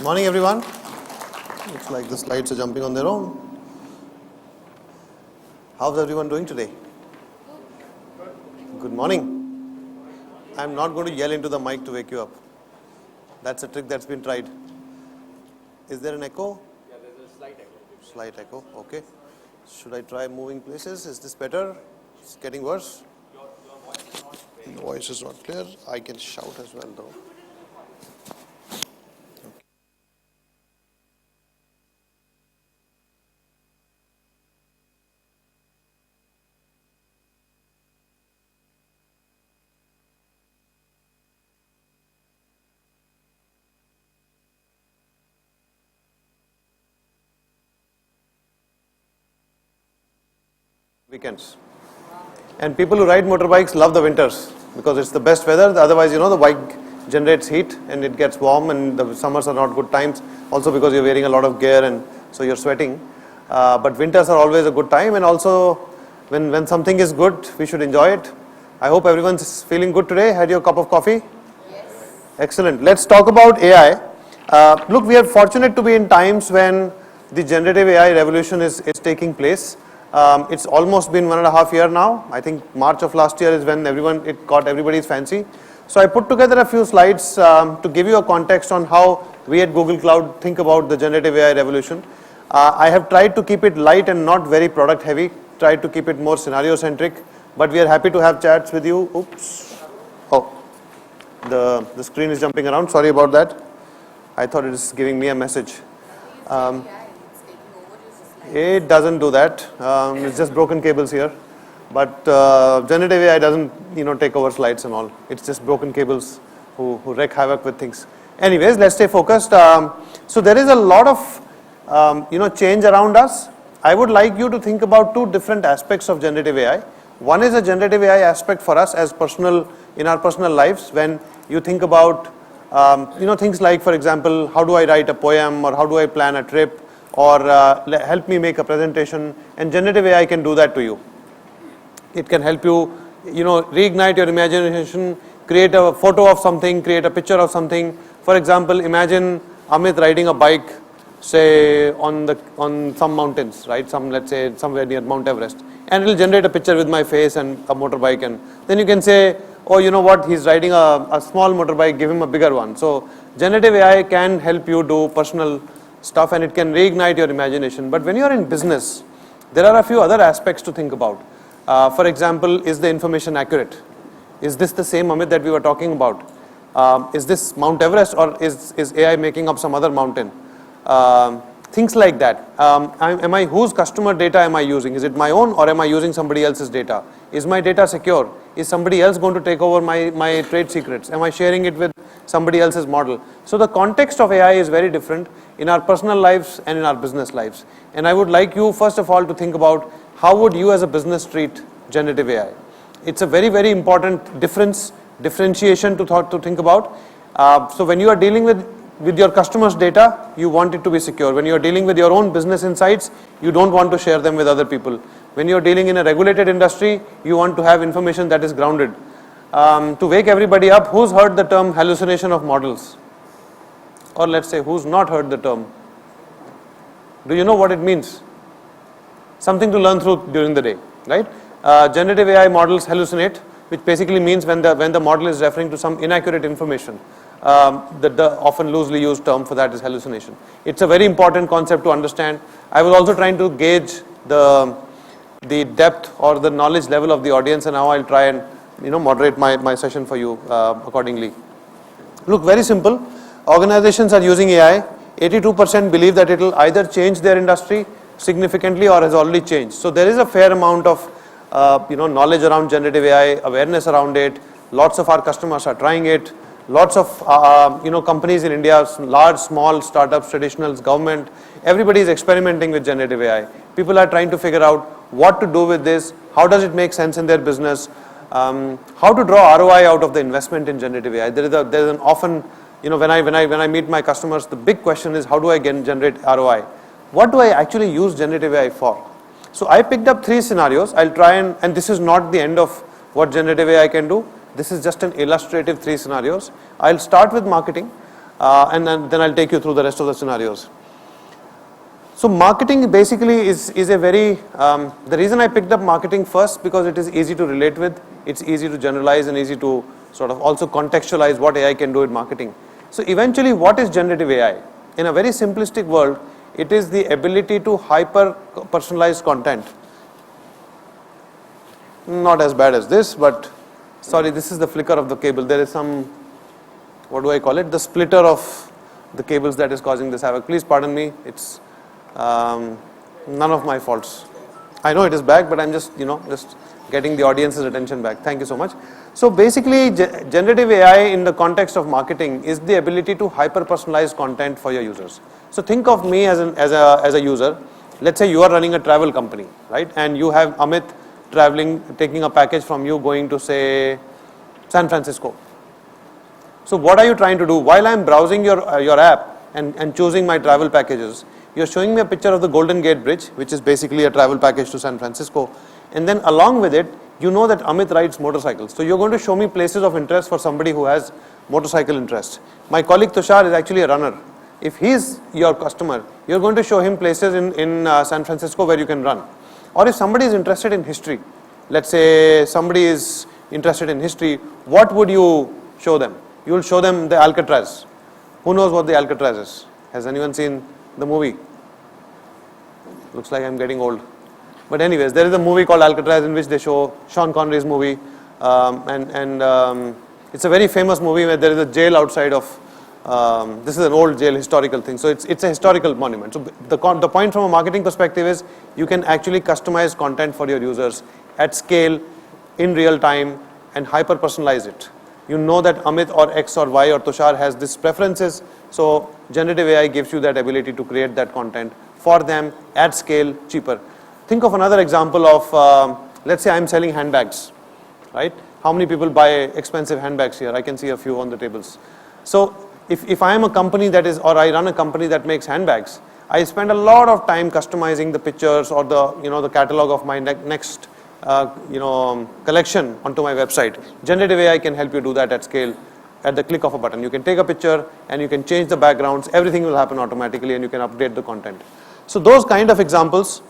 Morning, everyone. Looks like the slides are jumping on their own. How's everyone doing today? Good morning. I'm not going to yell into the mic to wake you up. That's a trick that's been tried. Is there an echo? Yeah, there's a slight echo. Slight echo, okay. Should I try moving places? Is this better? It's getting worse? Your voice is not very... The voice is not clear. I can shout as well, though. Weekends. And people who ride motorbikes love the winters because it's the best weather. Otherwise, the bike generates heat and it gets warm, and the summers are not good times. Also because you're wearing a lot of gear and so you're sweating. But winters are always a good time, and also when something is good, we should enjoy it. I hope everyone's feeling good today. Had your cup of coffee? Yes. Excellent. Let's talk about AI. Look, we are fortunate to be in times when the generative AI revolution is taking place. It's almost been 1.5 years now. I think March of last year is when it caught everybody's fancy. So I put together a few slides to give you a context on how we at Google Cloud think about the generative AI revolution. I have tried to keep it light and not very product heavy, tried to keep it more scenario centric, but we are happy to have chats with you. Oops. Oh, the screen is jumping around. Sorry about that. I thought it is giving me a message. It doesn't do that. It's just broken cables here. But generative AI doesn't, take over slides and all. It's just broken cables who wreak havoc with things. Anyways, let's stay focused. So there is a lot of, change around us. I would like you to think about two different aspects of generative AI. One is a generative AI aspect for us as in our personal lives. When you think about, things like, for example, how do I write a poem, or how do I plan a trip, or help me make a presentation, and generative AI can do that to you. It can help you, reignite your imagination, create a photo of something, create a picture of something. For example, imagine Amit riding a bike, say on some mountains, right? Let's say somewhere near Mount Everest, and it will generate a picture with my face and a motorbike, and then you can say, oh, you know what? He's riding a small motorbike. Give him a bigger one. So generative AI can help you do personal stuff, and it can reignite your imagination. But when you are in business, there are a few other aspects to think about. For example, is the information accurate? Is this the same Amit that we were talking about? Is this Mount Everest, or is AI making up some other mountain? Things like that. Whose customer data am I using? Is it my own, or am I using somebody else's data? Is my data secure? Is somebody else going to take over my trade secrets? Am I sharing it with somebody else's model? So the context of AI is very different in our personal lives and in our business lives. And I would like you, first of all, to think about how would you as a business treat generative AI. It's a very, very important differentiation to think about. So when you are dealing with your customers' data, you want it to be secure. When you are dealing with your own business insights, you don't want to share them with other people. When you are dealing in a regulated industry, you want to have information that is grounded. To wake everybody up, who's heard the term hallucination of models? Or let's say, who's not heard the term? Do you know what it means? Something to learn through during the day, right? Generative AI models hallucinate, which basically means when the model is referring to some inaccurate information. The often loosely used term for that is hallucination. It's a very important concept to understand. I was also trying to gauge the depth or the knowledge level of the audience, and now I'll try and moderate my session for you accordingly. Look, very simple. Organizations are using AI. 82% believe that it will either change their industry significantly or has already changed. So there is a fair amount of knowledge around generative AI, awareness around it. Lots of our customers are trying it. Lots of companies in India, large, small, startups, traditionals, government, everybody is experimenting with generative AI. People are trying to figure out what to do with this, how does it make sense in their business, how to draw ROI out of the investment in generative AI. There is an often, when I meet my customers, the big question is, how do I generate ROI? What do I actually use generative AI for? So I picked up 3 scenarios. I'll try and this is not the end of what generative AI can do. This is just an illustrative 3 scenarios. I'll start with marketing. and then I'll take you through the rest of the scenarios. So marketing basically is a very, the reason I picked up marketing first, because it is easy to relate with, it's easy to generalize and easy to sort of also contextualize what AI can do in marketing. So eventually, what is generative AI? In a very simplistic world, it is the ability to hyper personalize content. Not as bad as this, but sorry, this is the flicker of the cable. There is some, what do I call it? The splitter of the cables that is causing this havoc. Please pardon me. It's none of my faults. I know it is back, but I'm just, just getting the audience's attention back. Thank you so much. So basically, generative AI in the context of marketing is the ability to hyper-personalize content for your users. So think of me as a user. Let's say you are running a travel company, right? And you have Amit traveling, taking a package from you, going to say San Francisco. So what are you trying to do? While I'm browsing your app and choosing my travel packages, you're showing me a picture of the Golden Gate Bridge, which is basically a travel package to San Francisco. And then along with it, you know that Amit rides motorcycles. So you're going to show me places of interest for somebody who has motorcycle interest. My colleague Tushar is actually a runner. If he's your customer, you're going to show him places in San Francisco where you can run. Or if somebody is interested in history, let's say somebody is interested in history, what would you show them? You will show them the Alcatraz. Who knows what the Alcatraz is? Has anyone seen the movie? Looks like I'm getting old. But anyways, there is a movie called Alcatraz in which they show Sean Connery's movie, and it's a very famous movie where there is a jail outside of. This is an old jail, historical thing. So it's a historical monument. So the point from a marketing perspective is you can actually customize content for your users at scale, in real time, and hyper personalize it. You know that Amit or X or Y or Tushar has these preferences. So generative AI gives you that ability to create that content for them at scale, cheaper. Think of another example of, let's say I'm selling handbags, right? How many people buy expensive handbags here? I can see a few on the tables. So if I am a company that is, or I run a company that makes handbags, I spend a lot of time customizing the pictures or the catalog of my next collection onto my website. Generative AI can help you do that at scale at the click of a button. You can take a picture and you can change the backgrounds. Everything will happen automatically and you can update the content. So those kind of examples,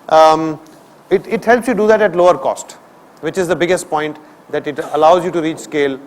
it helps you do that at lower cost, which is the biggest point, that it allows you to reach scale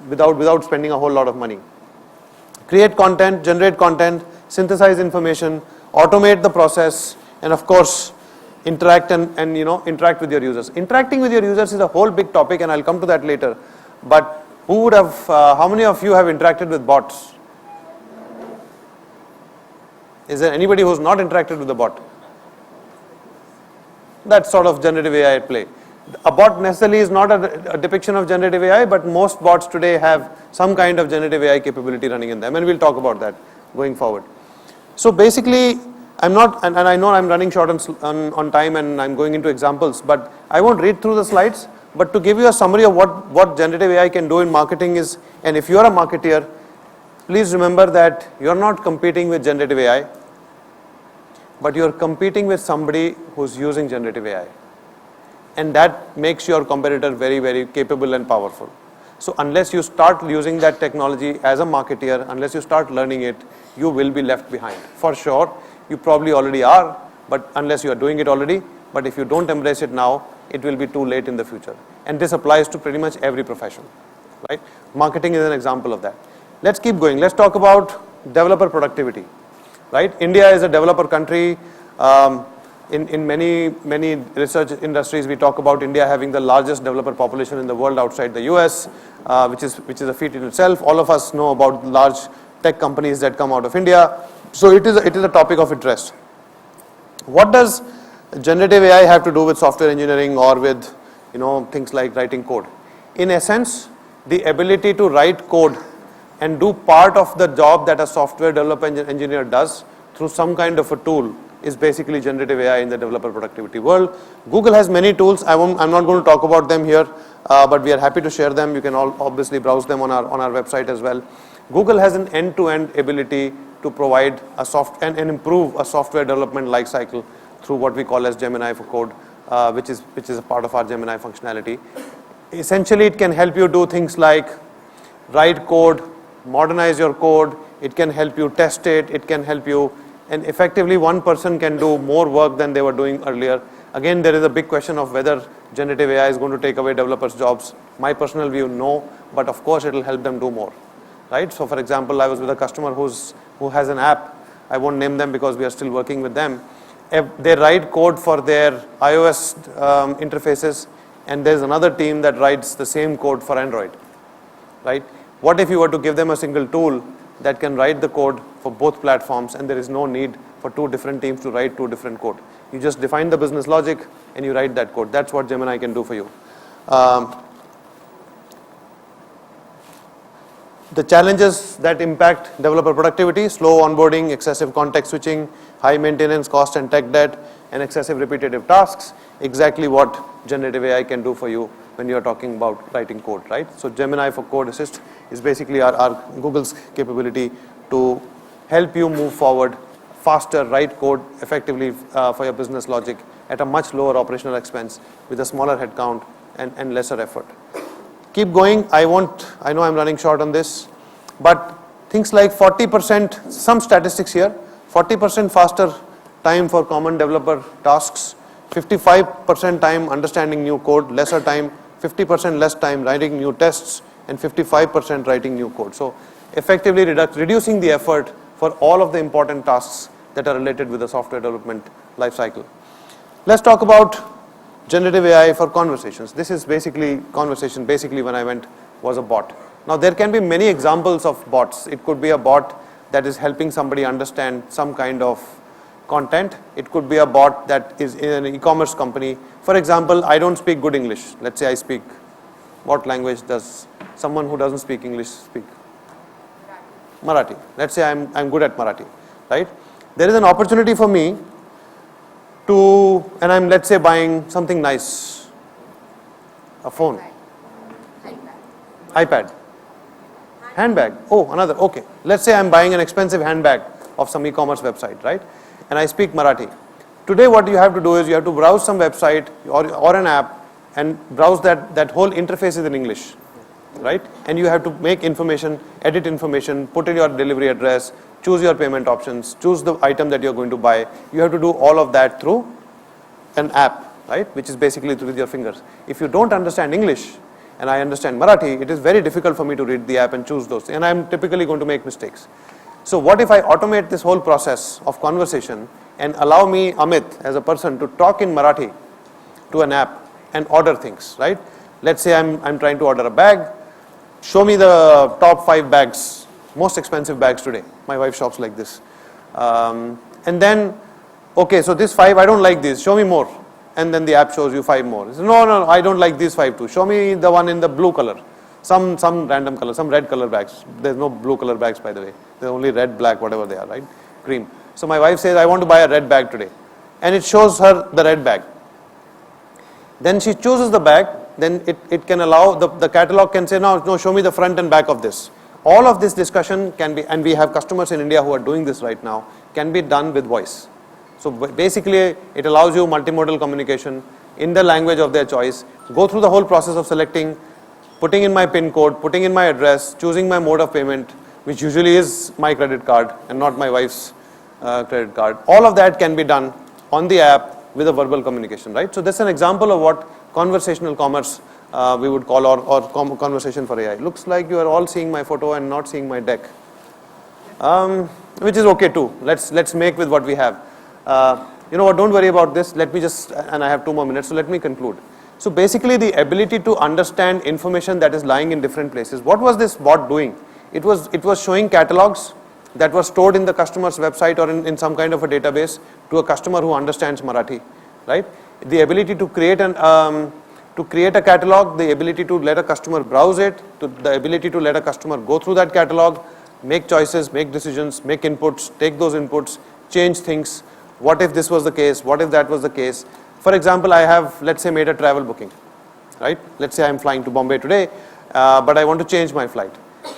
without spending a whole lot of money. Create content, generate content, synthesize information, automate the process, and of course, interact and interact with your users. Interacting with your users is a whole big topic, and I'll come to that later. But who would have? How many of you have interacted with bots? Is there anybody who's not interacted with a bot? That's sort of generative AI at play. A bot necessarily is not a depiction of generative AI, but most bots today have some kind of generative AI capability running in them, and we'll talk about that going forward. So basically, I'm not, and I know I'm running short on time and I'm going into examples, but I won't read through the slides, but to give you a summary of what generative AI can do in marketing is, and if you're a marketeer, please remember that you're not competing with generative AI, but you're competing with somebody who's using generative AI. And that makes your competitor very, very capable and powerful. So unless you start using that technology as a marketeer, unless you start learning it, you will be left behind. For sure, you probably already are, but unless you are doing it already, but if you don't embrace it now, it will be too late in the future. And this applies to pretty much every profession, right? Marketing is an example of that. Let's keep going. Let's talk about developer productivity, right? India is a developer country. In many research industries, we talk about India having the largest developer population in the world outside the US, which is a feat in itself. All of us know about large tech companies that come out of India. So it is a topic of interest. What does generative AI have to do with software engineering or with things like writing code? In essence, the ability to write code and do part of the job that a software developer engineer does through some kind of a tool is basically generative AI in the developer productivity world. Google has many tools. I'm not going to talk about them here, but we are happy to share them. You can all obviously browse them on our website as well. Google has an end-to-end ability to provide and improve a software development lifecycle through what we call as Gemini for Code, which is a part of our Gemini functionality. Essentially, it can help you do things like write code, modernize your code, it can help you test it, it can help you, and effectively one person can do more work than they were doing earlier. Again, there is a big question of whether generative AI is going to take away developers' jobs. My personal view, no, but of course it will help them do more, right? So for example, I was with a customer who has an app. I won't name them because we are still working with them. They write code for their iOS interfaces, and there's another team that writes the same code for Android, right? What if you were to give them a single tool that can write the code for both platforms, and there is no need for two different teams to write two different code? You just define the business logic and you write that code. That's what Gemini can do for you. The challenges that impact developer productivity: slow onboarding, excessive context switching, high maintenance cost and tech debt, and excessive repetitive tasks. Exactly what generative AI can do for you when you're talking about writing code, right? So Gemini for Code Assist is basically our Google's capability to help you move forward faster, write code effectively for your business logic at a much lower operational expense with a smaller headcount and lesser effort. Keep going. I know I'm running short on this, but things like 40%, some statistics here, 40% faster time for common developer tasks, 55% time understanding new code, lesser time, 50% less time writing new tests, and 55% writing new code. So effectively reducing the effort for all of the important tasks that are related with the software development lifecycle. Let's talk about generative AI for conversations. This is basically conversation. Basically, when I went, was a bot. Now, there can be many examples of bots. It could be a bot that is helping somebody understand some kind of content. It could be a bot that is in an e-commerce company. For example, I don't speak good English. Let's say I speak, what language does someone who doesn't speak English speak? Marathi. Let's say I'm good at Marathi, right? There is an opportunity for me and I'm, let's say, buying something nice, a phone, iPad, handbag, oh, another, okay. Let's say I'm buying an expensive handbag of some e-commerce website, right? And I speak Marathi. Today what you have to do is you have to browse some website or an app and browse that whole interface is in English, right? And you have to make information, edit information, put in your delivery address, choose your payment options, choose the item that you're going to buy. You have to do all of that through an app, right? Which is basically with your fingers. If you don't understand English and I understand Marathi, it is very difficult for me to read the app and choose those. And I'm typically going to make mistakes. So what if I automate this whole process of conversation and allow me, Amit, as a person, to talk in Marathi to an app and order things, right? Let's say I'm trying to order a bag. Show me the top 5 bags, most expensive bags today. My wife shops like this. And then, okay, so this 5, I don't like these. Show me more. And then the app shows you 5 more. Says, no, I don't like these 5 too. Show me the one in the blue color. Some random color, some red color bags. There's no blue color bags, by the way. There's only red, black, whatever they are, right? Cream. So my wife says, I want to buy a red bag today. And it shows her the red bag. Then she chooses the bag. Then it can allow, the catalog can say, no, show me the front and back of this. All of this discussion can be, and we have customers in India who are doing this right now, can be done with voice. So basically, it allows you multimodal communication in the language of their choice. Go through the whole process of selecting, putting in my PIN code, putting in my address, choosing my mode of payment, which usually is my credit card and not my wife's credit card. All of that can be done on the app with a verbal communication, right? So that's an example of what conversational commerce we would call, or conversation for AI. Looks like you are all seeing my photo and not seeing my deck, which is okay too. Let's make with what we have. You know what, don't worry about this. Let me just, and I have 2 more minutes, so let me conclude. So basically the ability to understand information that is lying in different places. What was this bot doing? It was showing catalogs that were stored in the customer's website or in some kind of a database to a customer who understands Marathi, right? The ability to create a catalog, the ability to let a customer browse it, the ability to let a customer go through that catalog, make choices, make decisions, make inputs, take those inputs, change things. What if this was the case? What if that was the case? For example, I have, let's say, made a travel booking, right? Let's say I'm flying to Bombay today, but I want to change my flight.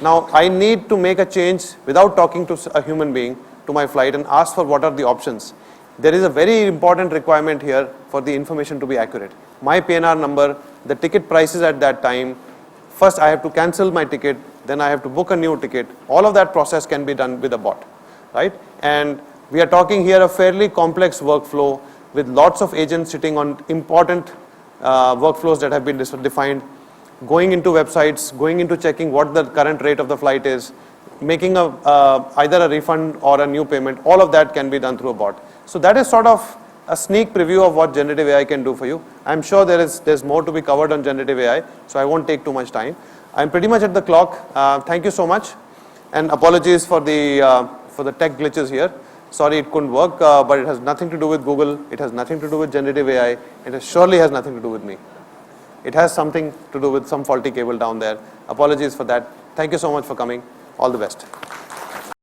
Now, I need to make a change without talking to a human being to my flight and ask for what are the options. There is a very important requirement here for the information to be accurate. My PNR number, the ticket prices at that time. First, I have to cancel my ticket, then I have to book a new ticket. All of that process can be done with a bot, right? And we are talking here a fairly complex workflow with lots of agents sitting on important workflows that have been defined, going into websites, going into checking what the current rate of the flight is, making either a refund or a new payment. All of that can be done through a bot. So that is sort of a sneak preview of what generative AI can do for you. I'm sure there's more to be covered on generative AI, so I won't take too much time. I'm pretty much at the clock. Thank you so much, and apologies for the tech glitches here. Sorry it couldn't work, but it has nothing to do with Google. It has nothing to do with generative AI. It surely has nothing to do with me. It has something to do with some faulty cable down there. Apologies for that. Thank you so much for coming. All the best.